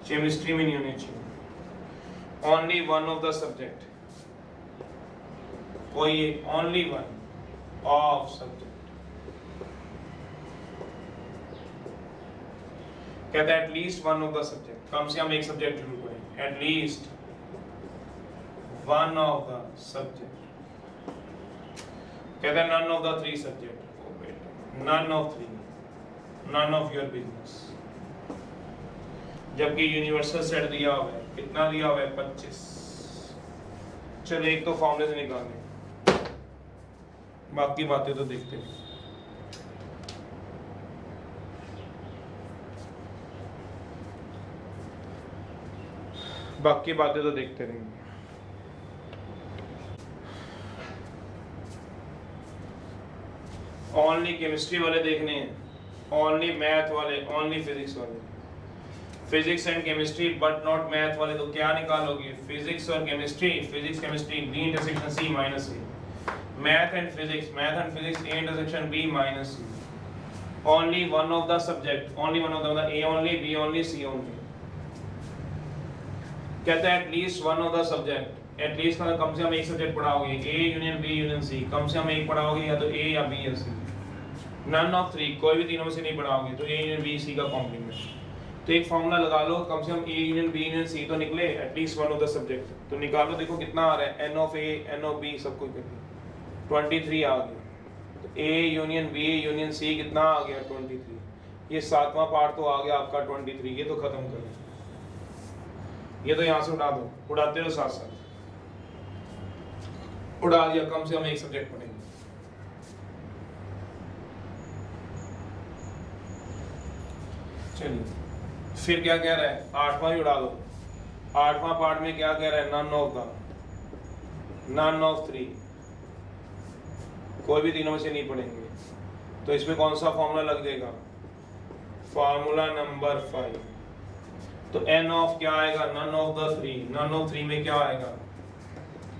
केमिस्ट्री में नहीं होने चाहिए। Only one of the subject, कोई ओनली वन ऑफ सब्जेक्ट, कहता है at least one of the subject, कम से कम एक सब्जेक्ट जरूर पढ़ें, at least one of the subject. कहता है none of the 3 subject, none of 3, none of your business। जबकि यूनिवर्सल सेट दिया हुआ है, कितना दिया हुआ है? 25। चलिए एक तो फॉर्मूले से निकालें, बाकी बातें तो देखते हैं। बाकी बातें तो देखते रहेंगे। ओनली केमिस्ट्री वाले देखने हैं, ओनली मैथ वाले, ओनली फिजिक्स वाले। Physics and chemistry but not math वाले तो क्या निकालोगे? फिजिक्स और chemistry, physics chemistry B intersection C minus C, math and physics, math and physics A intersection B minus C. Only one of the subject, only one of the, A only, B only, C only. कहता है at least one of the subject, at least का कम से कम एक subject पढ़ाओगे, A union B union C, कम से कम एक पढ़ाओगे, या तो ए या बी या सी। नन ऑफ 3, कोई भी तीनों में से नहीं पढ़ाओगे, तो ए यूनियन बी सी का कॉम्प्लीमेंट। तो एक फॉर्मूला लगा लो, कम से कम A union B union C तो निकले, at least one of the subject. तो निकालो, देखो कितना आ रहा है, N of A N of B सब कुछ करके 23 आ गया। तो A union B union C कितना आ गया? 23। ये 7वां पार्ट तो आ गया आपका 23, ये तो खत्म करो, ये तो यहाँ से उड़ा दो, उड़ाते रहो साथ साथ, उड़ा दिया, कम से कम एक सब्जेक्ट पढ़ेंगे। चलिए फिर क्या कह रहा है? 8वां ही उड़ा दो। 8वां पार्ट में क्या कह रहा है? None of the, none of 3, कोई भी तीनों में से नहीं पढ़ेंगे। तो इसमें कौन सा फॉर्मूला लग जाएगा? Formula number 5। तो n ऑफ क्या आएगा? None of the 3, none of 3 में क्या आएगा?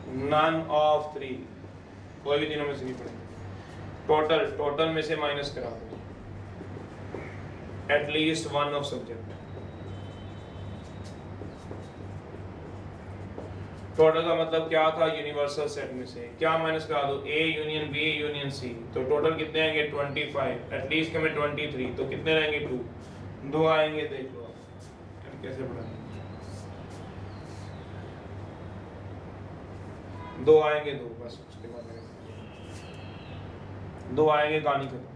नन ऑफ 3, कोई भी तीनों में से नहीं पढ़ेंगे। टोटल, टोटल में से माइनस करा दो, at least one of subject. Total का मतलब क्या था? यूनिवर्सल सेट में से क्या माइनस करा दो? A union B union C. तो टोटल कितने आएंगे? 25, एटलीस्ट के में 23, तो कितने रहेंगे? 2, 2 आएंगे। देख लो कैसे बढ़ाएंगे, 2 आएंगे, 2 बस, उसके बाद 2 आएंगे, कहानी खत्म।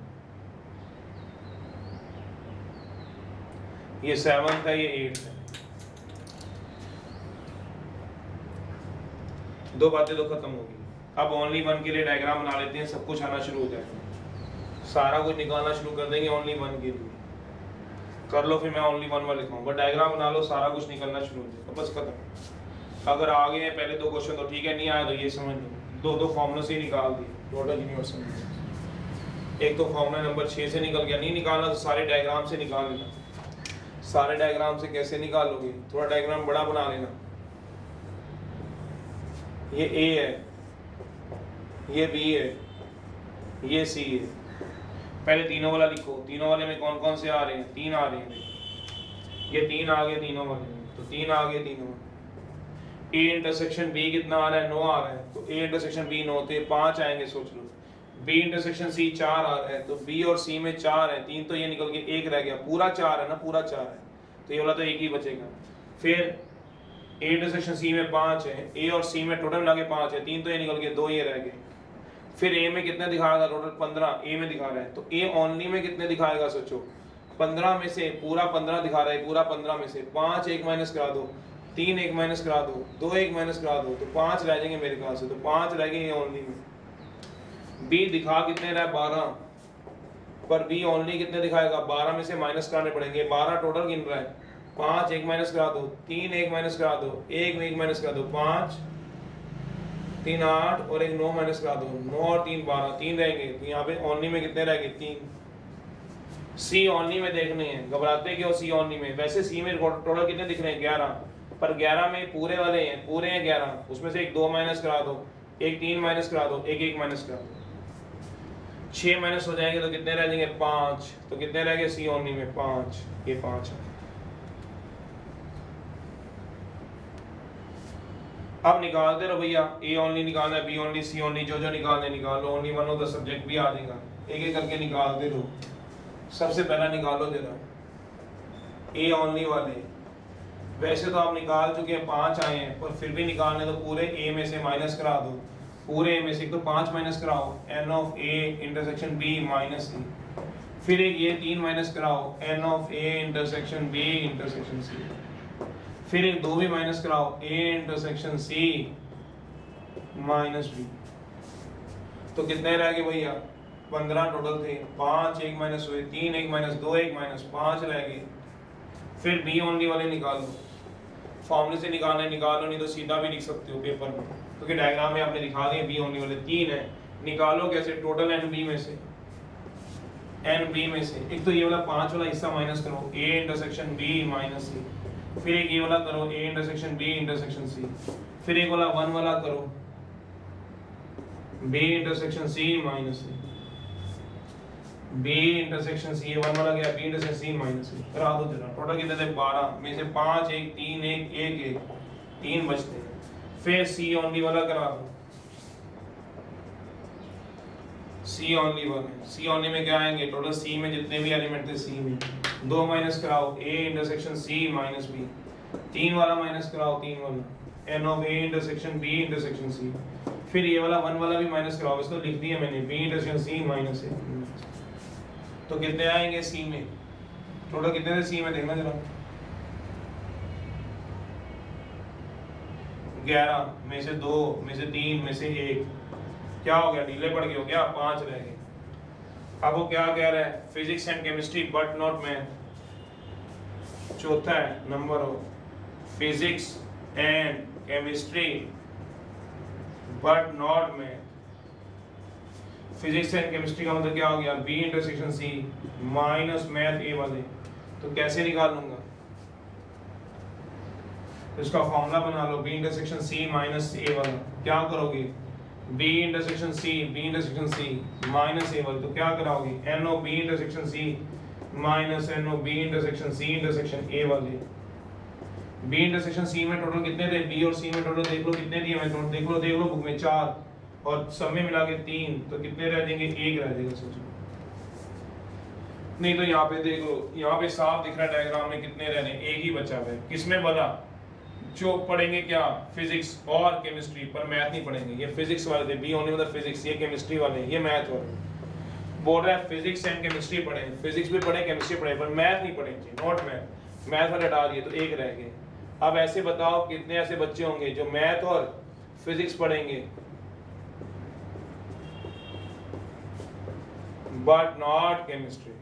ये 7 है, ये 8 है। दो बातें तो खत्म होगी। अब ओनली वन के लिए डायग्राम बना लेते हैं, सब कुछ आना शुरू हो जाएगा, सारा कुछ निकालना शुरू कर देंगे ओनली वन के लिए। कर लो फिर मैं ओनली वन वाले लिखाऊंगा, डायग्राम बना लो, सारा कुछ निकलना शुरू हो जाएगा, बस खत्म। अगर आ गए हैं पहले दो क्वेश्चन तो ठीक है, नहीं आया तो ये समझ लो, दो फॉर्मूला से ही निकाल दिए टोटल यूनिवर्सल। एक तो फॉर्मूला नंबर 6 से निकल गया, नहीं निकालना तो सारे डायग्राम से निकाल लेना। सारे डायग्राम से कैसे निकालोगे, थोड़ा डायग्राम बड़ा बना लेना। ये ए है, ये बी है, ये सी है। पहले तीनों वाला लिखो, तीनों वाले में कौन कौन से आ रहे हैं, 3 आ रहे हैं। ये 3 आ गए तीनों वाले में, तो 3 आ गए तीनों में। ए इंटरसेक्शन बी कितना आ रहा है, 9 आ रहा है, तो ए इंटरसेक्शन बी 9 थे, 5 आएंगे सोच लो। बी इंटरसेक्शन सी 4 आ रहा है, तो बी और सी में 4 है, 3 तो ये निकल के 1 रह गया, पूरा 4 है ना, पूरा 4 है, तो ये वाला तो 1 ही बचेगा। फिर ए इंटरसेक्शन सी में 5 है, ए और सी में टोटल मिला के 5 है, 3 तो ये निकल के 2 ये रह गए। फिर ए में कितने दिखाएगा, टोटल 15 ए में दिखा रहा है, तो ए ओनली में कितने दिखाएगा सोचो, 15 में से पूरा 15 दिखा रहा है, पूरा 15 में से 5 1 माइनस करा दो, 3 1 माइनस करा दो, 2 1 माइनस करा दो, तो 5 रह जाएंगे मेरे ख्याल से, तो 5 रह गए ओनली में। बी दिखा कितने रहा है, 12, पर बी ओनली कितने दिखाएगा, 12 में से माइनस कराने पड़ेंगे, 12 टोटल गिन रहा है, 5 1 माइनस करा दो, 3 1 माइनस करा दो, 1 1 माइनस करा दो, 5 3 8 और 1 9 माइनस करा दो, 9 और 3 12, 3 रहेंगे, तो यहाँ पे ओनली में कितने रह गए, 3। सी ओनली में देखने हैं, घबराते क्यों सी ओनली में, वैसे सी में टोटल कितने दिख रहे हैं, 11, पर 11 में पूरे वाले हैं, पूरे हैं 11, उसमें से एक 2 माइनस करा दो, एक 3 माइनस करा दो, एक 1 माइनस करा दो, 6 माइनस हो जाएंगे तो कितने रह जाएंगे, 5, तो कितने रह गए सी ओनली में, 5, ये 5 है। अब निकालते रहो भैया, ए ओनली निकालना है, बी ओनली, सी ओनली, जो जो निकालने निकाल लो, only one of the subject भी आ जाएगा, एक एक करके निकालते रहो। सबसे पहला निकालो जरा ए ओनली वाले, वैसे तो आप निकाल चुके हैं, 5 आए हैं, पर फिर भी निकालने तो पूरे ए में से माइनस करा दो, पूरे ए में से तो 5 माइनस कराओ, N of A intersection B minus C, फिर एक ये 3 माइनस कराओ, N of A intersection B intersection C, फिर एक 2 भी माइनस कराओ, A intersection C minus B, तो कितने रह गए भैया, 15 टोटल थे, 5 1 माइनस हुए, 3 1 माइनस, 2 1 माइनस, 5 रह गए। फिर बी ओनली वाले निकालो, फॉर्मूले से निकालना है निकालो, नहीं तो सीधा भी लिख सकते हो पेपर में, क्योंकि डायग्राम में आपने दिखा दिए बी ओनली वाले 3 है। निकालो कैसे, टोटल एन बी में से, एन बी में से एक तो ये वाला 5 वाला हिस्सा माइनस करो, A intersection B minus C, फिर एक ये वाला करो, A intersection B intersection C, फिर एक वाला 1 वाला करो, B intersection C minus C, B intersection C, 1 वाला गया, B intersection C minus C, करा दो जरा। टोटल कितने थे, 12 में से 5 1 3 1 1 1 3 बचते हैं। फिर सी ओनली वाला करा दो, सी ओनली वाला, सी ओनली में क्या आएंगे, टोटल सी में जितने भी एलिमेंट थे सी में 2 माइनस कराओ, A intersection C minus B, 3 वाला माइनस कराओ, 3 वाला, N of A intersection B intersection C, फिर ये वाला 1 वाला भी माइनस कराओ, इसको लिख दिया मैंने, बी इंटरसेक्शन सी माइनस ए, तो कितने आएंगे सी में, टोटल कितने थे सी में, देखना जरा, 11 में से 2 में से 3 में से 1, क्या हो गया, ढीले पड़ गए हो क्या, 5 रह गए। अब वो क्या कह रहा है, physics and chemistry but not math. चौथा है नंबर ऑफ physics and chemistry but not math. Physics and chemistry का मतलब क्या हो गया, B intersection C minus math A वाले, तो कैसे निकालूंगा, तो इसका फॉर्मूला बना लो, B intersection C minus A वाला, क्या करोगे, B intersection C minus A वाले, तो क्या कराओगे, N of B intersection C minus N of B intersection C intersection A वाले। बी इंटरसेक्शन सी में टोटल कितने थे, बी और सी में टोटल देख लो कितने दिए, मैं टोटल देख लो बुक में 4 और सब में मिला के 3, तो कितने रह जाएंगे, 1 रह जाएगा सोचो। नहीं तो यहाँ पे देख लो, यहाँ पे साफ दिख रहा है डायग्राम में कितने रहने, 1 ही बचा हुआ है। किसमें बना, जो पढ़ेंगे क्या, फिजिक्स और केमिस्ट्री, पर मैथ नहीं पढ़ेंगे। ये फिजिक्स वाले थे, बी ओनली मतलब फिजिक्स, ये केमिस्ट्री वाले, ये मैथ वाले। बोल रहा है फिजिक्स एंड केमिस्ट्री पढ़ें, फिजिक्स भी पढ़े केमिस्ट्री पढ़े, पर मैथ नहीं पढ़ेंगे, नॉट मैथ वाले हटा दिए, तो 1 रह गए। अब ऐसे बताओ कितने ऐसे बच्चे होंगे जो मैथ और फिजिक्स पढ़ेंगे बट नॉट केमिस्ट्री।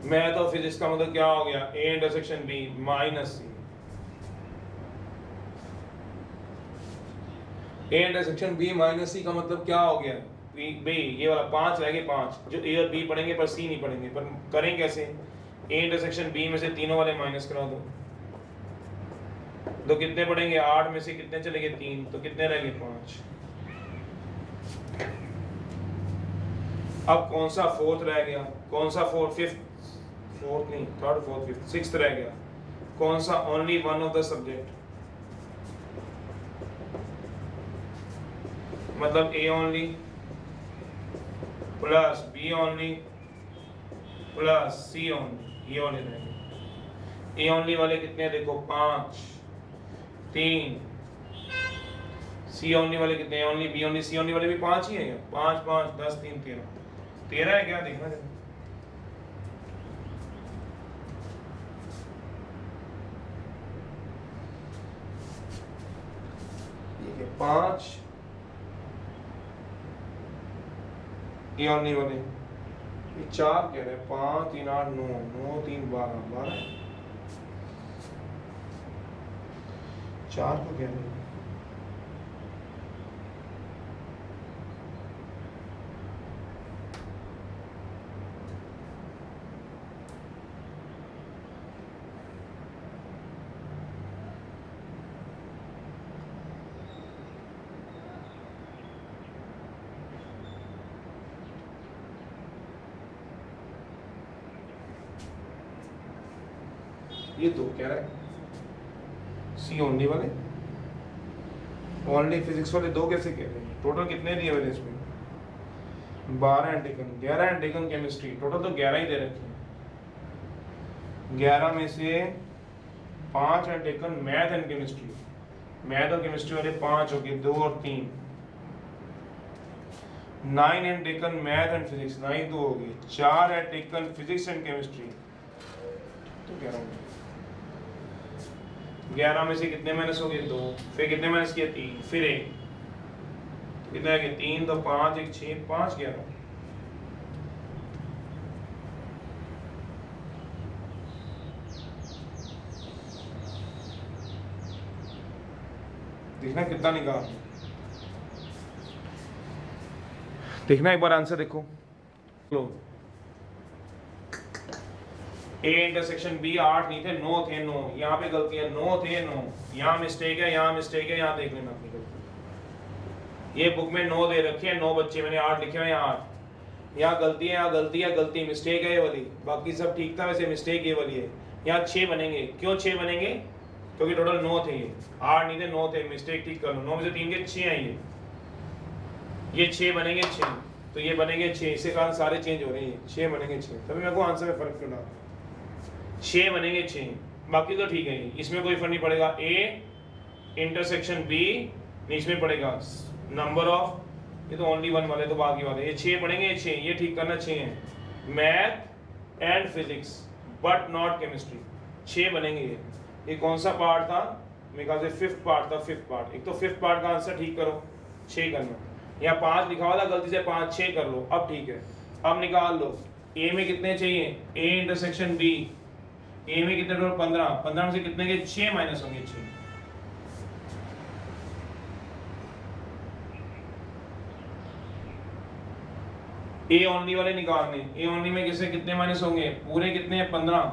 मैथ और फिजिक्स का मतलब क्या हो गया, A intersection B minus C. A intersection B minus C का मतलब क्या हो गया, बी ये वाला 5 रह गए, 5 जो ए और बी पढ़ेंगे पर सी नहीं पढ़ेंगे। पर करें कैसे, ए इंटरसेक्शन बी में से तीनों वाले माइनस करा दो, तो कितने पढ़ेंगे, 8 में से कितने चले गए 3, तो कितने रह गए 5। अब कौन सा फोर्थ रह गया, कौन सा फोर्थ, फोर्थ नहीं, थर्ड फोर्थ फिफ्थ सिक्स्थ रह गया, कौन सा, only one of the subject, मतलब A only plus B only plus C only, ये वाले रहेंगे। ए ओनली वाले कितने देखो 5 3, सी ओनली वाले कितने, only B only C only वाले भी 5 ही है, 5 5 10 3 13 है क्या, देखना जरा। ठीक है 5 ये ओनली वाले, ये 4 कह रहे हैं, 5 3 8 9 9 3 12 12 4 को कह रहे हैं। ये 2 कह रहा है, सी ओनली वाले, ओनली फिजिक्स वाले 2 कैसे कह रहे हैं। टोटल कितने दिए हुए इसमें, 12 and taken, 11 and taken chemistry, total तो 11 ही दे रखे हैं। 11 में से 5 and taken math and chemistry, math और केमिस्ट्री वाले 5 हो गए, 2 और 3। 9 and taken math and physics, 9 2 हो गए, 4 and taken physics and chemistry, तो 11 हो गए। 11 में से कितने माइनस हो गए 2, फिर कितने माइनस किए 3, फिर 1, तो कितने आ गए 3 तो 5 1 6 5 11। देखना कितना निकाल, देखना एक बार आंसर देखो। लो ए इंटरसेक्शन बी 8 नहीं थे 9 थे, 9 यहाँ पे गलती है, 9 थे 9, यहाँ मिस्टेक है, यहाँ मिस्टेक है, यहाँ देख लेना अपनी गलती। ये बुक में 9 दे रखे हैं, 9 बच्चे, मैंने 8 लिखे हुए हैं, 8 यहाँ गलती है, यहाँ गलती है, गलती मिस्टेक है ये वाली, बाकी सब ठीक था, वैसे मिस्टेक ये वाली है। यहाँ 6 बनेंगे, क्यों 6 बनेंगे, क्योंकि टोटल 9 थे, ये 8 नहीं थे 9 थे, मिस्टेक ठीक कर लो, 9 में से 3 के 6 हैं, ये 6 बनेंगे 6, तो ये बनेंगे 6, इसके कारण सारे चेंज हो रहे हैं, 6 बनेंगे 6, तभी मेरे को आंसर में फर्क क्यों ना, 6 बनेंगे 6, बाकी तो ठीक है, इसमें कोई फर्क नहीं पड़ेगा। ए इंटरसेक्शन बी इसमें पड़ेगा नंबर ऑफ, ये तो ओनली वन वाले, तो बाकी वाले ये 6 पढ़ेंगे, ये 6, ये ठीक करना 6 है, math and physics but not chemistry, 6 बनेंगे। ये कौन सा पार्ट था, मेरे ख्याल से 5th पार्ट था, 5th पार्ट, एक तो 5th पार्ट का आंसर ठीक करो, 6 करना, यहाँ 5 लिखा हुआ था गलती से 5 6 कर लो, अब ठीक है। अब निकाल लो ए में कितने चाहिए, ए इंटरसेक्शन बी, ए में कितने टोटल 15, 15 में से कितने के 6 माइनस होंगे 6, ए ओनली वाले निकालने, ए ओनली में किससे कितने माइनस होंगे, पूरे कितने हैं 15,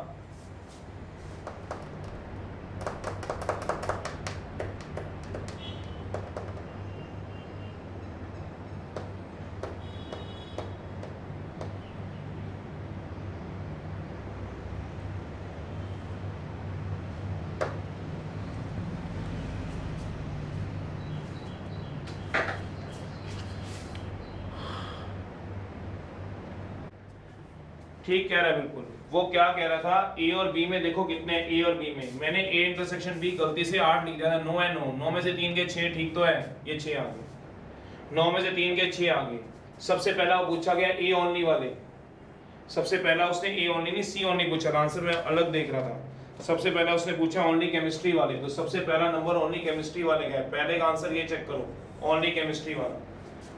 ठीक कह रहा है बिल्कुल। वो क्या कह रहा था, ए और बी में देखो कितने, ए और बी में मैंने ए इंटरसेक्शन बी गलती से 8 लिख दिया था, 9 है 9, 9 में से 3 के 6 ठीक तो है, ये 6 आ गए, 9 में से 3 के 6 आ गए। सबसे पहला वो पूछा गया ए ओनली वाले, सबसे पहला उसने ए ओनली नहीं सी ओनली पूछा था, आंसर मैं अलग देख रहा था, सबसे पहला उसने पूछा ओनली केमिस्ट्री वाले, तो सबसे पहला नंबर ओनली केमिस्ट्री वाले का है। पहले का आंसर ये चेक करो, ओनली केमिस्ट्री वाला।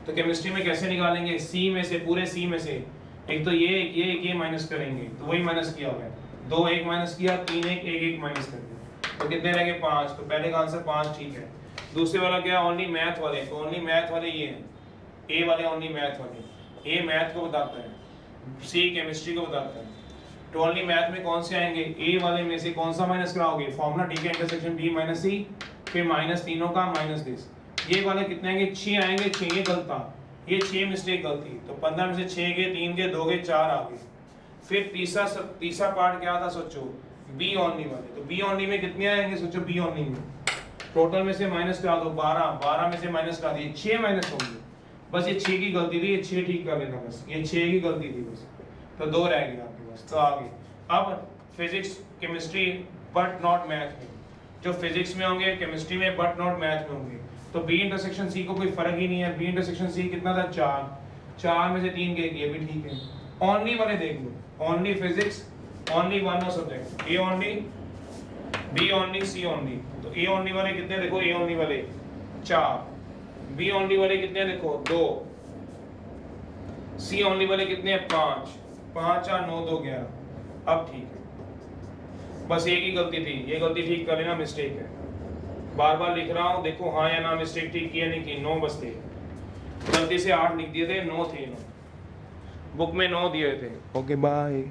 तो केमिस्ट्री में कैसे निकालेंगे, सी में से, पूरे सी में से एक तो ये माइनस करेंगे, तो वही माइनस किया हुआ है, 2 1 माइनस किया, 3 1 1 1 माइनस कर दिया, तो कितने रहेंगे 5। तो पहले का आंसर 5 ठीक है। दूसरे वाला क्या, ओनली मैथ वाले, तो ओनली मैथ वाले ये हैं, ए वाले ओनली मैथ वाले, ए मैथ को बताता है, सी केमिस्ट्री को बताता है। तो ओनली मैथ में कौन से आएंगे, ए वाले में से कौन सा माइनस कराओगे, फॉर्मूला ठीक है, इंटरसेक्शन बी माइनस सी, फिर माइनस तीनों का माइनस दिस। ये वाले कितने आएंगे, 6 आएंगे, 6 ये गलता, ये 6 मिस्टेक गलती, तो 15 में से 6 के 3 के 2 के 4 आ गए। फिर तीसरा पार्ट क्या था सोचो, बी ओनली वाले, तो बी ओनली में कितने आएंगे सोचो, बी ओनली में टोटल में से माइनस करा दो 12 में से माइनस करा दिए 6 माइनस होंगे, बस ये 6 की गलती थी, ये 6 ठीक कर लेना, बस ये 6 की गलती थी बस, तो 2 रह गए आपके पास। तो आगे अब physics chemistry but not math में, जो फिजिक्स में होंगे केमिस्ट्री में बट नॉट मैथ में होंगे, तो बी इंटरसेक्शन सी को कोई फर्क ही नहीं है। बी इंटरसेक्शन सी कितना था 4 में से 3 गए, ये भी ठीक है। ओनली वाले देख लो, only physics, only one of subject, A only, B only, C only. तो ए ओनली वाले कितने देखो, ए ओनली वाले 4, बी ओनली वाले कितने देखो 2, सी ओनली वाले कितने 5, 5 और 9 2 11। अब ठीक है, बस एक ही गलती थी, ये गलती ठीक कर लेना, मिस्टेक है, बार बार लिख रहा हूँ, देखो हाँ या ना मिस्टेक ठीक की या नहीं की। 9 बस थे, गलती से 8 लिख दिए थे, 9 थे, 9 बुक में 9 दिए थे। Okay bye.